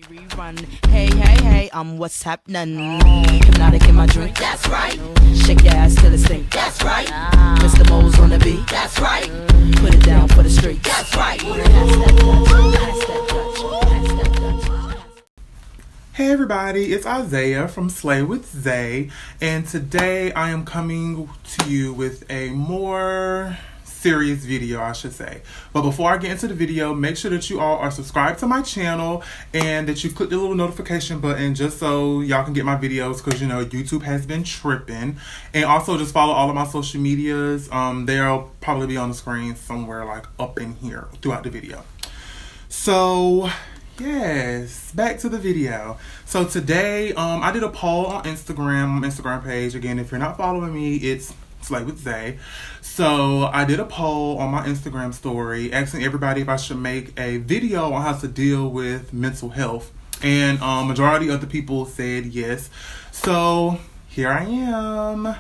Rerun. Hey, hey, hey, what's happening? Hypnotic in my drink. That's right. Shake your ass till it stink. That's right. Mr. Mo's on the beat. That's right. Put it down for the street. That's right. Hey everybody, it's Isaiah from Slay with Zay, and today I am coming to you with a more serious video, I should say. But before I get into the video, make sure that you all are subscribed to my channel and that you click the little notification button just so y'all can get my videos, because you know YouTube has been tripping. And also just follow all of my social medias. They'll probably be on the screen somewhere like up in here throughout the video. So yes, back to the video. So today I did a poll on Instagram page. Again, if you're not following me, it's Slay with Zay. So I did a poll on my Instagram story asking everybody if I should make a video on how to deal with mental health, and majority of the people said yes. So here I am.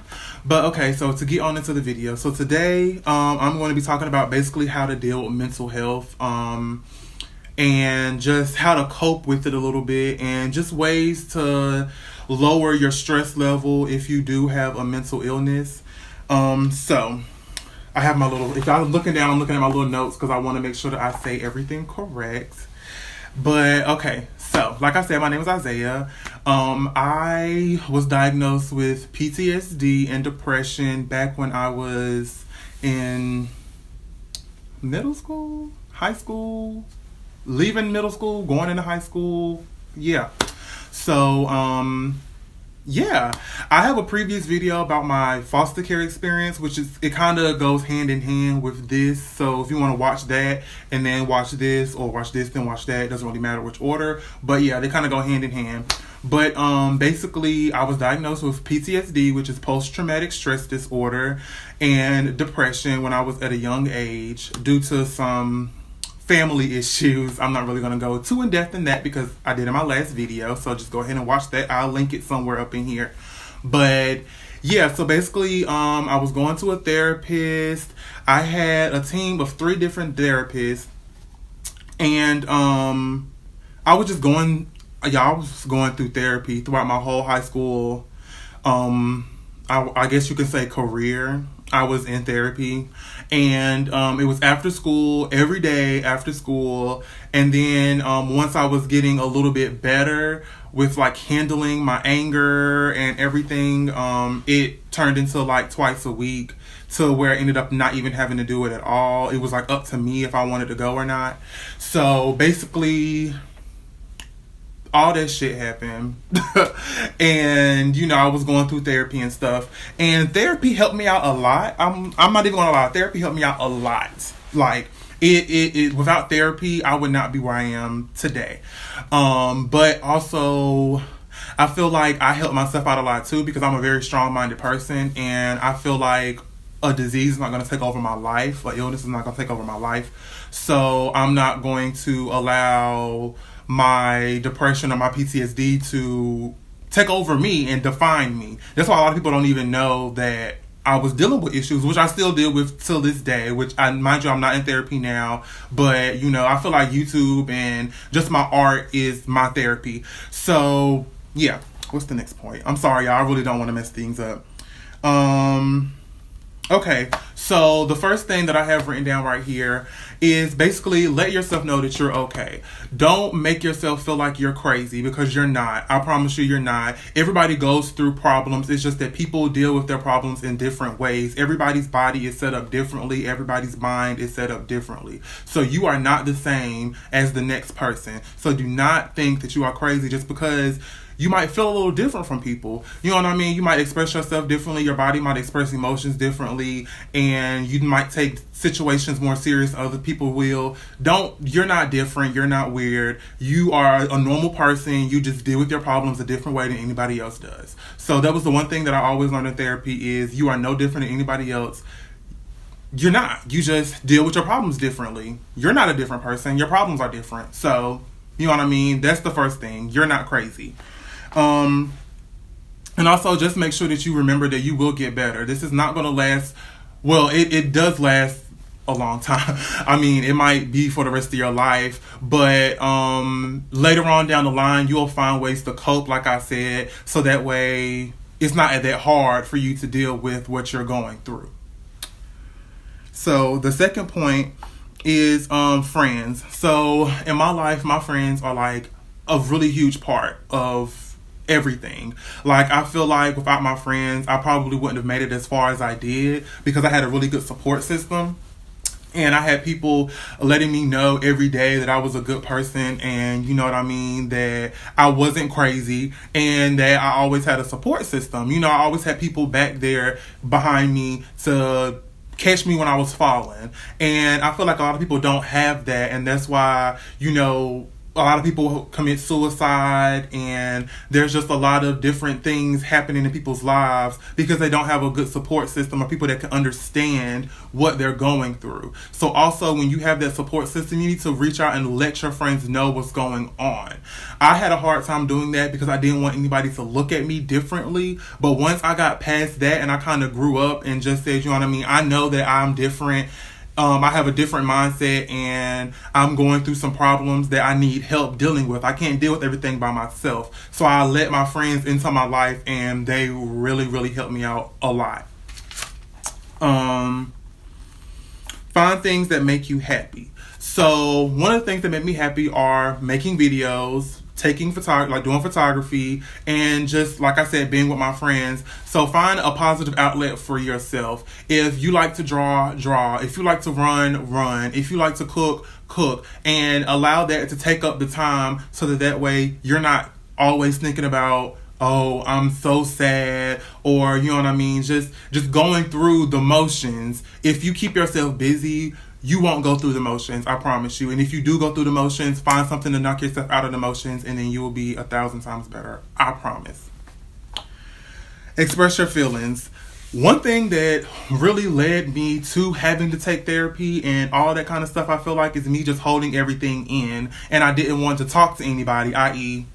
But okay, so to get on into the video, so today I'm going to be talking about basically how to deal with mental health, and just how to cope with it a little bit, and just ways to lower your stress level if you do have a mental illness. So I have my little, if I'm looking down, I'm looking at my little notes because I want to make sure that I say everything correct. But okay, so like I said, my name is Isaiah. I was diagnosed with PTSD and depression back when I was in middle school, high school, leaving middle school, going into high school. Yeah. So, yeah, I have a previous video about my foster care experience, which is, it kind of goes hand in hand with this. So if you want to watch that and then watch this, or watch this then watch that, it doesn't really matter which order. But yeah, they kind of go hand in hand. But basically, I was diagnosed with PTSD, which is post-traumatic stress disorder, and depression when I was at a young age due to some family issues. I'm not really going to go too in depth in that because I did in my last video, so just go ahead and watch that. I'll link it somewhere up in here. But yeah, so basically I was going to a therapist. I had a team of 3 different therapists, and I was just going, I was going through therapy throughout my whole high school, I guess you could say career. I was in therapy, and it was after school, every day after school. And then once I was getting a little bit better with like handling my anger and everything, it turned into like twice a week, to where I ended up not even having to do it at all. It was like up to me if I wanted to go or not. So basically, all that shit happened. And you know, I was going through therapy and stuff, and therapy helped me out a lot. I'm not even gonna lie, therapy helped me out a lot. Like it without therapy, I would not be where I am today. But also I feel like I helped myself out a lot too, because I'm a very strong-minded person, and I feel like a disease is not going to take over my life, or illness is not going to take over my life. So I'm not going to allow my depression or my PTSD to take over me and define me. That's why a lot of people don't even know that I was dealing with issues, which I still deal with till this day, which mind you, I'm not in therapy now, but you know, I feel like YouTube and just my art is my therapy. So yeah, what's the next point? I'm sorry, y'all, I really don't want to mess things up. Okay, so the first thing that I have written down right here is basically let yourself know that you're okay. Don't make yourself feel like you're crazy, because you're not. I promise you, you're not. Everybody goes through problems. It's just that people deal with their problems in different ways. Everybody's body is set up differently. Everybody's mind is set up differently. So you are not the same as the next person. So do not think that you are crazy just because you might feel a little different from people. You know what I mean? You might express yourself differently. Your body might express emotions differently. And you might take situations more serious than other people will. You're not different. You're not weird. You are a normal person. You just deal with your problems a different way than anybody else does. So that was the one thing that I always learned in therapy, is you are no different than anybody else. You're not. You just deal with your problems differently. You're not a different person. Your problems are different. So, you know what I mean? That's the first thing. You're not crazy. And also just make sure that you remember that you will get better. This is not going to last. Well, it does last a long time. I mean, it might be for the rest of your life, but later on down the line, you'll find ways to cope, like I said, so that way it's not that hard for you to deal with what you're going through. So the second point is friends. So in my life, my friends are like a really huge part of everything. Like, I feel like without my friends, I probably wouldn't have made it as far as I did, because I had a really good support system. And I had people letting me know every day that I was a good person, and you know what I mean, that I wasn't crazy, and that I always had a support system. You know, I always had people back there behind me to catch me when I was falling. And I feel like a lot of people don't have that, and that's why, you know, a lot of people commit suicide, and there's just a lot of different things happening in people's lives because they don't have a good support system or people that can understand what they're going through. So also, when you have that support system, you need to reach out and let your friends know what's going on. I had a hard time doing that because I didn't want anybody to look at me differently. But once I got past that and I kind of grew up and just said, you know what I mean, I know that I'm different. I have a different mindset, and I'm going through some problems that I need help dealing with. I can't deal with everything by myself. So I let my friends into my life, and they really, really helped me out a lot. Find things that make you happy. So one of the things that make me happy are making videos, taking doing photography, and just, like I said, being with my friends. So find a positive outlet for yourself. If you like to draw. If you like to run. If you like to cook. And allow that to take up the time, so that way you're not always thinking about, oh, I'm so sad, or, you know what I mean, just going through the motions. If you keep yourself busy, you won't go through the motions, I promise you. And if you do go through the motions, find something to knock yourself out of the motions, and then you will be 1,000 times better, I promise. Express your feelings. One thing that really led me to having to take therapy and all that kind of stuff, I feel like, is me just holding everything in, and I didn't want to talk to anybody, i.e.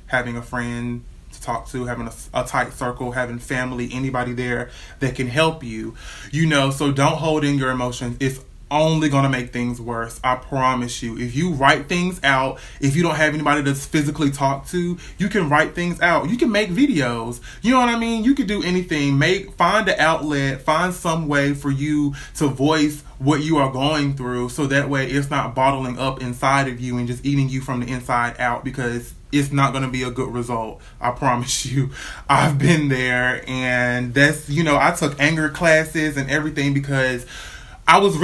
having a friend to talk to, having a tight circle, having family, anybody there that can help you. You know, so don't hold in your emotions. It's only gonna make things worse, I promise you. If you write things out, if you don't have anybody to physically talk to, you can write things out. You can make videos, you know what I mean? You can do anything. Find an outlet, find some way for you to voice what you are going through, so that way it's not bottling up inside of you and just eating you from the inside out, because it's not going to be a good result, I promise you. I've been there, and that's, you know, I took anger classes and everything because I was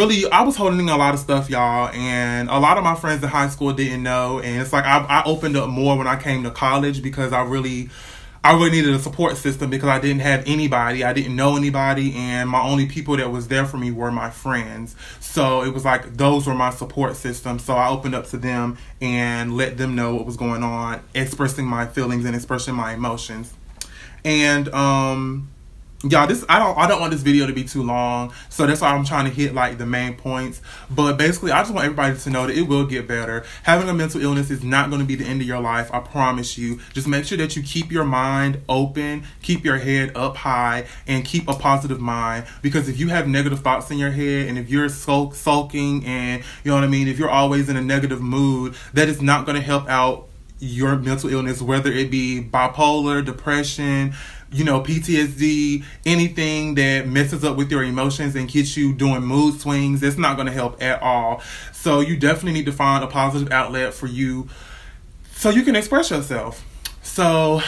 holding in a lot of stuff, y'all, and a lot of my friends in high school didn't know, and it's like I opened up more when I came to college, because I really needed a support system, because I didn't have anybody, I didn't know anybody, and my only people that was there for me were my friends. So it was like those were my support system. So I opened up to them and let them know what was going on, expressing my feelings and expressing my emotions. And y'all, I don't want this video to be too long, so that's why I'm trying to hit like the main points. But basically, I just want everybody to know that it will get better. Having a mental illness is not going to be the end of your life, I promise you. Just make sure that you keep your mind open, keep your head up high, and keep a positive mind. Because if you have negative thoughts in your head, and if you're sulking, and you know what I mean, if you're always in a negative mood, that is not going to help out your mental illness, whether it be bipolar, depression, you know, PTSD, anything that messes up with your emotions and gets you doing mood swings. It's not going to help at all. So you definitely need to find a positive outlet for you so you can express yourself. So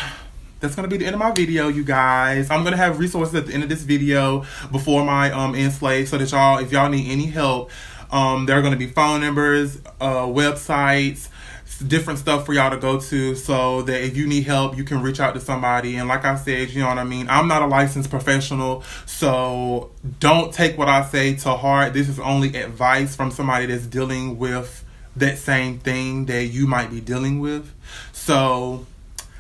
that's going to be the end of my video, you guys. I'm going to have resources at the end of this video before my end slate, so that y'all, if y'all need any help, there are going to be phone numbers, websites, different stuff for y'all to go to, so that if you need help, you can reach out to somebody. And like I said, you know what I mean, I'm not a licensed professional, so don't take what I say to heart. This is only advice from somebody that's dealing with that same thing that you might be dealing with. So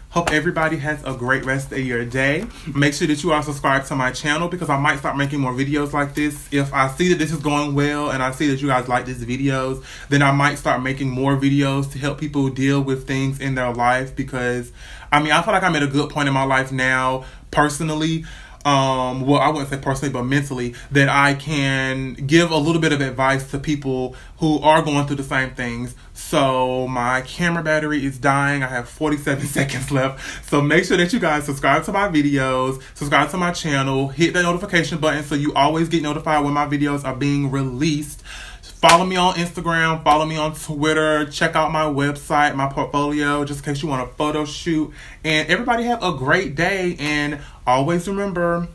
hope everybody has a great rest of your day. Make sure that you are subscribed to my channel, because I might start making more videos like this. If I see that this is going well and I see that you guys like these videos, then I might start making more videos to help people deal with things in their life. Because I mean, I feel like I'm at a good point in my life now, personally. well, I wouldn't say personally, but mentally, that I can give a little bit of advice to people who are going through the same things. So my camera battery is dying. I have 47 seconds left. So make sure that you guys subscribe to my videos, subscribe to my channel, hit the notification button so you always get notified when my videos are being released. Follow me on Instagram, follow me on Twitter, check out my website, my portfolio, just in case you want a photo shoot. And everybody have a great day. And always remember,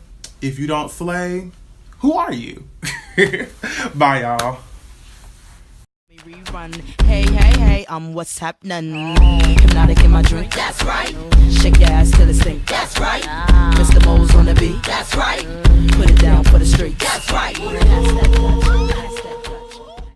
if you don't slay, who are you? Bye, y'all. Rerun. Hey, hey, hey, what's happening? Hypnotic in my drink. That's right.